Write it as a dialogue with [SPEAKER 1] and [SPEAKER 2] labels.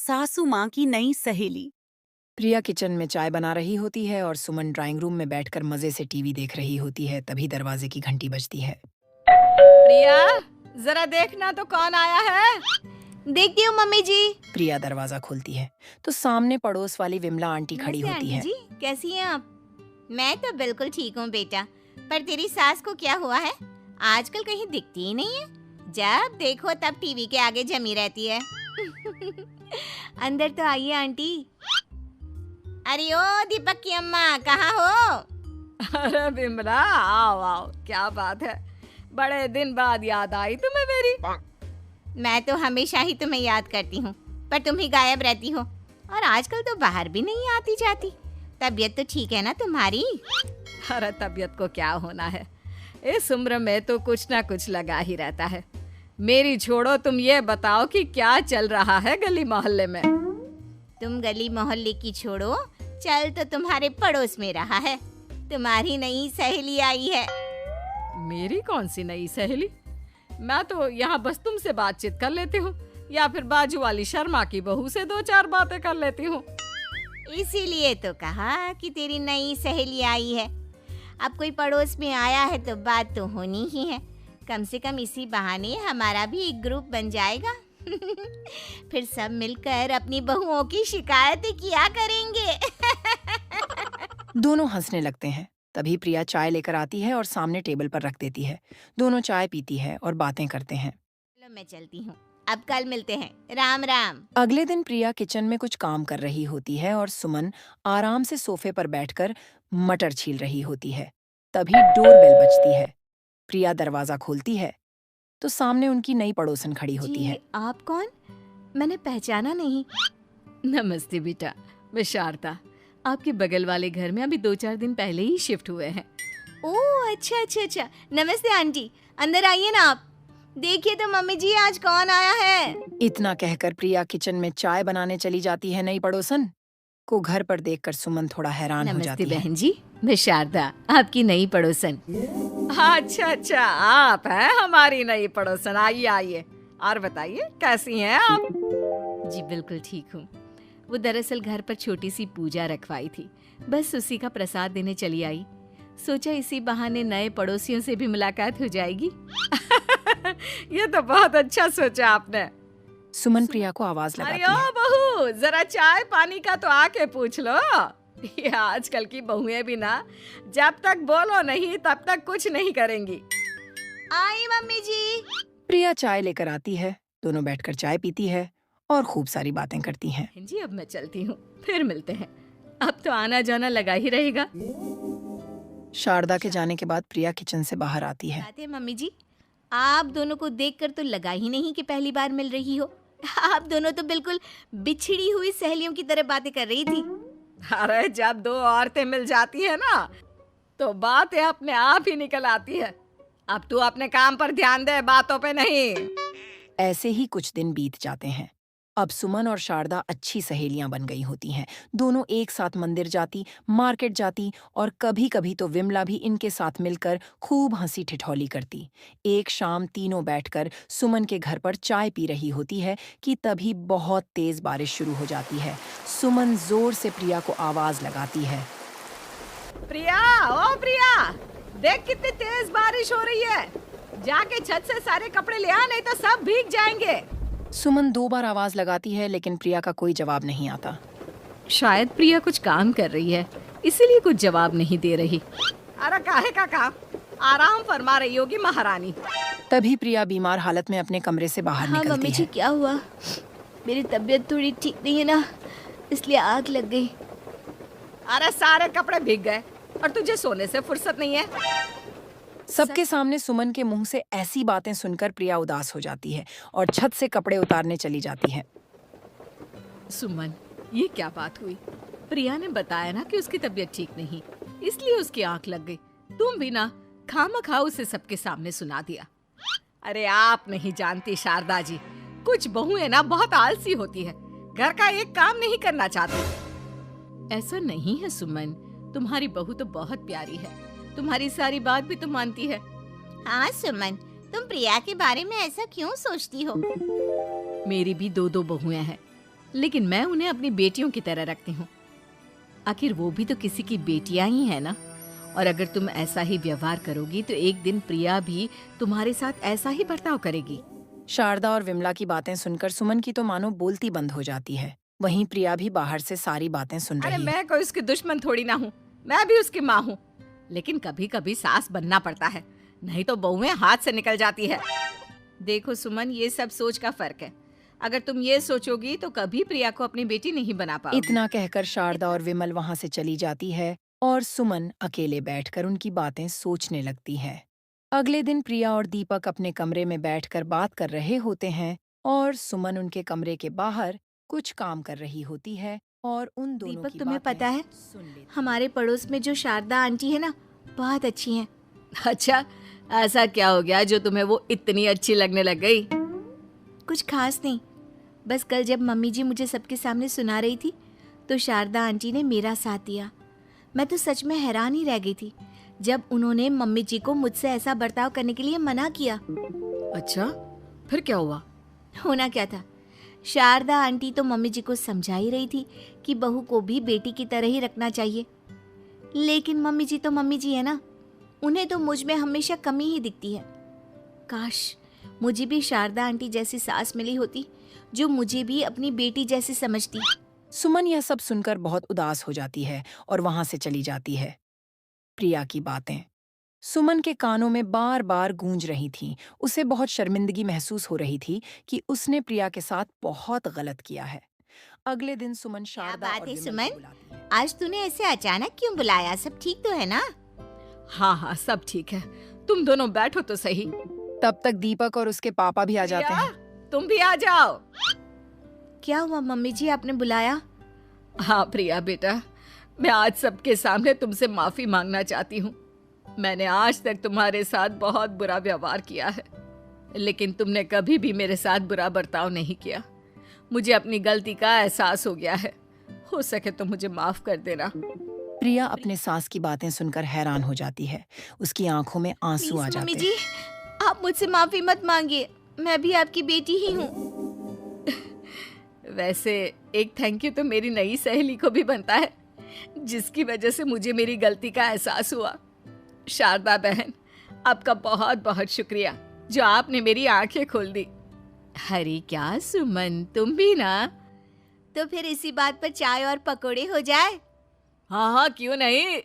[SPEAKER 1] सासू माँ की नई सहेली।
[SPEAKER 2] प्रिया किचन में चाय बना रही होती है और सुमन ड्राइंग रूम में बैठकर मजे से टीवी देख रही होती है। तभी दरवाजे की घंटी बजती है।
[SPEAKER 3] प्रिया, जरा देखना तो कौन आया है।
[SPEAKER 4] देखती हूँ मम्मी जी।
[SPEAKER 2] प्रिया दरवाजा खोलती है तो सामने पड़ोस वाली विमला आंटी खड़ी
[SPEAKER 4] नमस्ते
[SPEAKER 2] होती
[SPEAKER 4] आंटी
[SPEAKER 2] है।
[SPEAKER 4] जी, कैसी हैं आप? मैं तो बिल्कुल ठीक हूँ बेटा, पर तेरी सास को क्या हुआ है? आजकल कहीं दिखती ही नहीं है। जब देखो तब टीवी के आगे जमी रहती है। अंदर तो आइए आंटी। अरे ओ दीपक की अम्मा, कहाँ हो?
[SPEAKER 3] अरे बिमला, आओ आओ, क्या बात है, बड़े दिन बाद याद आई तुम्हें मेरी।
[SPEAKER 4] मैं तो हमेशा ही तुम्हें याद करती हूँ, पर तुम ही गायब रहती हो और आजकल तो बाहर भी नहीं आती जाती। तबीयत तो ठीक है ना तुम्हारी?
[SPEAKER 3] अरे तबीयत को क्या होना है, इस उम्र में तो कुछ ना कुछ लगा ही रहता है। मेरी छोड़ो, तुम ये बताओ कि क्या चल रहा है गली मोहल्ले में।
[SPEAKER 4] तुम गली मोहल्ले की छोड़ो, चल तो तुम्हारे पड़ोस में रहा है। तुम्हारी नई सहेली आई है।
[SPEAKER 3] मेरी कौन सी नई सहेली? मैं तो यहाँ बस तुमसे बातचीत कर लेती हूँ, या फिर बाजू वाली शर्मा की बहू से दो चार बातें कर लेती हूँ।
[SPEAKER 4] इसीलिए तो कहा कि तेरी नई सहेली आई है। अब कोई पड़ोस में आया है तो बात तो होनी ही है। कम से कम इसी बहाने हमारा भी एक ग्रुप बन जाएगा। फिर सब मिलकर अपनी बहुओं की शिकायतें किया करेंगे।
[SPEAKER 2] दोनों हंसने लगते हैं। तभी प्रिया चाय लेकर आती है और सामने टेबल पर रख देती है। दोनों चाय पीती है और बातें करते हैं।
[SPEAKER 4] चलो मैं चलती हूँ, अब कल मिलते हैं। राम राम।
[SPEAKER 2] अगले दिन प्रिया किचन में कुछ काम कर रही होती है और सुमन आराम से सोफे पर बैठकर मटर छील रही होती है। तभी डोरबेल बजती है। प्रिया दरवाजा खोलती है तो सामने उनकी नई पड़ोसन खड़ी होती है।
[SPEAKER 4] आप कौन? मैंने पहचाना नहीं।
[SPEAKER 3] नमस्ते बेटा, मैं शारदा। आपके बगल वाले घर में अभी 2-4 दिन पहले ही शिफ्ट हुए हैं।
[SPEAKER 4] ओह अच्छा अच्छा अच्छा, नमस्ते आंटी, अंदर आइए ना आप। देखिए तो मम्मी जी, आज कौन आया है?
[SPEAKER 2] इतना कहकर प्रिया किचन में चाय बनाने चली जाती है। नई पड़ोसन को घर पर देखकर सुमन थोड़ा हैरान हो
[SPEAKER 4] नमस्ते
[SPEAKER 2] जाती है।
[SPEAKER 4] बहन जी, मैं शारदा, आपकी नई पड़ोसन।
[SPEAKER 3] अच्छा अच्छा, आप हैं हमारी नई पड़ोसन। आइए आइए, और बताइए कैसी हैं आप?
[SPEAKER 4] जी बिल्कुल ठीक हूँ। वो दरअसल घर पर छोटी सी पूजा रखवाई थी, बस उसी का प्रसाद देने चली आई। सोचा इसी बहाने नए पड़ोसियों से भी मुलाकात हो जाएगी।
[SPEAKER 3] ये तो बहुत अच्छा सोचा आपने।
[SPEAKER 2] सुमन प्रिया को आवाज
[SPEAKER 3] अरे
[SPEAKER 2] लगाती
[SPEAKER 3] ओ
[SPEAKER 2] है।
[SPEAKER 3] बहू, जरा चाय पानी का तो आके पूछ लो। ये आजकल की बहुएं भी ना, जब तक बोलो नहीं तब तक कुछ नहीं करेंगी।
[SPEAKER 4] आई मम्मी जी।
[SPEAKER 2] प्रिया चाय लेकर आती है। दोनों बैठकर चाय पीती है और खूब सारी बातें करती हैं।
[SPEAKER 3] बहन जी, अब मैं चलती हूँ, फिर मिलते हैं। अब तो आना जाना लगा ही रहेगा।
[SPEAKER 2] शारदा के जाने के बाद प्रिया किचन से बाहर आती है।
[SPEAKER 4] बात है मम्मी जी, आप दोनों को देखकर तो लगा ही नहीं कि पहली बार मिल रही हो। आप दोनों तो बिल्कुल बिछड़ी हुई सहेलियों की तरह बातें कर रही थी।
[SPEAKER 3] अरे जब दो औरतें मिल जाती है ना, तो बातें अपने आप ही निकल आती है। अब तू अपने काम पर ध्यान दे, बातों पे नहीं।
[SPEAKER 2] ऐसे ही कुछ दिन बीत जाते हैं। अब सुमन और शारदा अच्छी सहेलियां बन गई होती हैं। दोनों एक साथ मंदिर जाती, मार्केट जाती और कभी-कभी तो विमला भी इनके साथ मिलकर खूब हंसी ठिठौली करती। एक शाम तीनों बैठकर सुमन के घर पर चाय पी रही होती है कि तभी बहुत तेज बारिश शुरू हो जाती है। सुमन जोर से प्रिया को आवाज लगाती है।
[SPEAKER 3] प्रिया, ओ प्रिया, देख कितनी तेज बारिश हो रही है। जाके छत से सारे कपड़े ले आ, नहीं तो सब भीग जाएंगे।
[SPEAKER 2] सुमन 2 बार आवाज लगाती है लेकिन प्रिया का कोई जवाब नहीं आता।
[SPEAKER 3] शायद प्रिया कुछ काम कर रही है, इसीलिए कुछ जवाब नहीं दे रही। अरे काहे का काम, आराम फरमा रही होगी महारानी।
[SPEAKER 2] तभी प्रिया बीमार हालत में अपने कमरे से बाहर
[SPEAKER 4] हाँ
[SPEAKER 2] निकलती
[SPEAKER 4] मम्मी जी,
[SPEAKER 2] है।
[SPEAKER 4] क्या हुआ? मेरी तबीयत थोड़ी ठीक नहीं है ना, इसलिए आग लग गई।
[SPEAKER 3] अरे सारे कपड़े भीग गए और तुझे सोने से फुर्सत नहीं है।
[SPEAKER 2] सबके सामने सुमन के मुंह से ऐसी बातें सुनकर प्रिया उदास हो जाती है और छत से कपड़े उतारने चली जाती है।
[SPEAKER 3] सुमन, ये क्या बात हुई? प्रिया ने बताया ना कि उसकी तबीयत ठीक नहीं, इसलिए उसकी आंख लग गई। तुम भी ना खामखा उसे सबके सामने सुना दिया। अरे आप नहीं जानती शारदा जी, कुछ बहुएं ना बहुत आलसी होती है, घर का एक काम नहीं करना चाहती। ऐसा नहीं है सुमन, तुम्हारी बहू तो बहुत प्यारी है, तुम्हारी सारी बात भी तो मानती है।
[SPEAKER 4] हाँ सुमन, तुम प्रिया के बारे में ऐसा क्यों सोचती हो?
[SPEAKER 3] मेरी भी 2 बहुएं हैं, लेकिन मैं उन्हें अपनी बेटियों की तरह रखती हूँ। आखिर वो भी तो किसी की बेटियां ही है ना। और अगर तुम ऐसा ही व्यवहार करोगी तो एक दिन प्रिया भी तुम्हारे साथ ऐसा ही बर्ताव करेगी।
[SPEAKER 2] शारदा और विमला की बातें सुनकर सुमन की तो मानो बोलती बंद हो जाती है। वहीं प्रिया भी बाहर से सारी बातें सुन
[SPEAKER 3] अरे
[SPEAKER 2] रही है।
[SPEAKER 3] मैं कोई उसकी दुश्मन थोड़ी ना हूँ, मैं भी उसकी माँ हूँ। लेकिन कभी कभी सास बनना पड़ता है, नहीं तो बहुएं हाथ से निकल जाती है। देखो सुमन, ये सब सोच का फर्क है। अगर तुम ये सोचोगी तो कभी प्रिया को अपनी बेटी नहीं बना पाओगी।
[SPEAKER 2] इतना कहकर शारदा और विमल वहां से चली जाती है और सुमन अकेले बैठकर उनकी बातें सोचने लगती है। अगले दिन प्रिया और दीपक अपने कमरे में बैठकर बात कर रहे होते हैं और सुमन उनके कमरे के बाहर कुछ काम कर रही होती है और उन दोनों
[SPEAKER 4] दीपक,
[SPEAKER 2] की
[SPEAKER 4] तुम्हें
[SPEAKER 2] बातें
[SPEAKER 4] पता है,
[SPEAKER 2] सुन लेती है।
[SPEAKER 4] हमारे पड़ोस में जो शारदा आंटी है ना, बहुत अच्छी हैं।
[SPEAKER 3] अच्छा, ऐसा क्या हो गया जो तुम्हें वो इतनी अच्छी लगने लग गई?
[SPEAKER 4] कुछ खास नहीं, बस कल जब मम्मी जी मुझे सबके सामने सुना रही थी तो शारदा आंटी ने मेरा साथ दिया। मैं तो सच में हैरान ही रह गई थी जब उन्होंने मम्मी जी को मुझसे ऐसा बर्ताव करने के लिए मना किया।
[SPEAKER 3] अच्छा, फिर क्या हुआ?
[SPEAKER 4] होना क्या था, शारदा आंटी तो मम्मी जी को समझा ही रही थी कि बहू को भी बेटी की तरह ही रखना चाहिए। लेकिन मम्मी जी तो मम्मी जी है ना, उन्हें तो मुझ में हमेशा कमी ही दिखती है। काश मुझे भी शारदा आंटी जैसी सास मिली होती जो मुझे भी अपनी बेटी जैसी समझती।
[SPEAKER 2] सुमन यह सब सुनकर बहुत उदास हो जाती है और वहां से चली जाती है। प्रिया की बातें सुमन के कानों में बार बार गूंज रही थीं। उसे बहुत शर्मिंदगी महसूस हो रही थी कि उसने प्रिया के साथ बहुत गलत किया है। अगले दिन सुमन शारदा
[SPEAKER 4] बात
[SPEAKER 2] और
[SPEAKER 4] है
[SPEAKER 2] विमल
[SPEAKER 4] सुमन?
[SPEAKER 2] को बुलाती है।
[SPEAKER 4] आज तूने ऐसे अचानक क्यों बुलाया? सब ठीक तो है ना?
[SPEAKER 3] हाँ हाँ, सब ठीक है, तुम दोनों बैठो तो सही।
[SPEAKER 2] तब तक दीपक और उसके पापा भी आ जाते
[SPEAKER 3] प्रिया,
[SPEAKER 2] हैं।
[SPEAKER 3] तुम भी आ जाओ।
[SPEAKER 4] क्या हुआ मम्मी जी, आपने बुलाया?
[SPEAKER 3] हाँ प्रिया बेटा, मैं आज सबके सामने तुमसे माफी मांगना चाहती हूँ। मैंने आज तक तुम्हारे साथ बहुत बुरा व्यवहार किया है, लेकिन तुमने कभी भी मेरे साथ बुरा बर्ताव नहीं किया। मुझे अपनी गलती का एहसास हो गया है, हो सके तो मुझे माफ कर देना।
[SPEAKER 2] प्रिया अपने सास की बातें सुनकर हैरान हो जाती है। उसकी आंखों में आंसू आ
[SPEAKER 4] प्लीज मम्मी
[SPEAKER 2] जाते
[SPEAKER 4] जी,
[SPEAKER 2] हैं।
[SPEAKER 4] आप मुझसे माफी मत मांगिए, मैं भी आपकी बेटी ही हूँ।
[SPEAKER 3] वैसे एक थैंक यू तो मेरी नई सहेली को भी बनता है, जिसकी वजह से मुझे मेरी गलती का एहसास हुआ। शारदा बहन, आपका बहुत बहुत शुक्रिया जो आपने मेरी आंखें खोल दी। अरे क्या सुमन, तुम भी ना?
[SPEAKER 4] तो फिर इसी बात पर चाय और पकोड़े हो जाए।
[SPEAKER 3] हाँ हाँ, क्यों नहीं।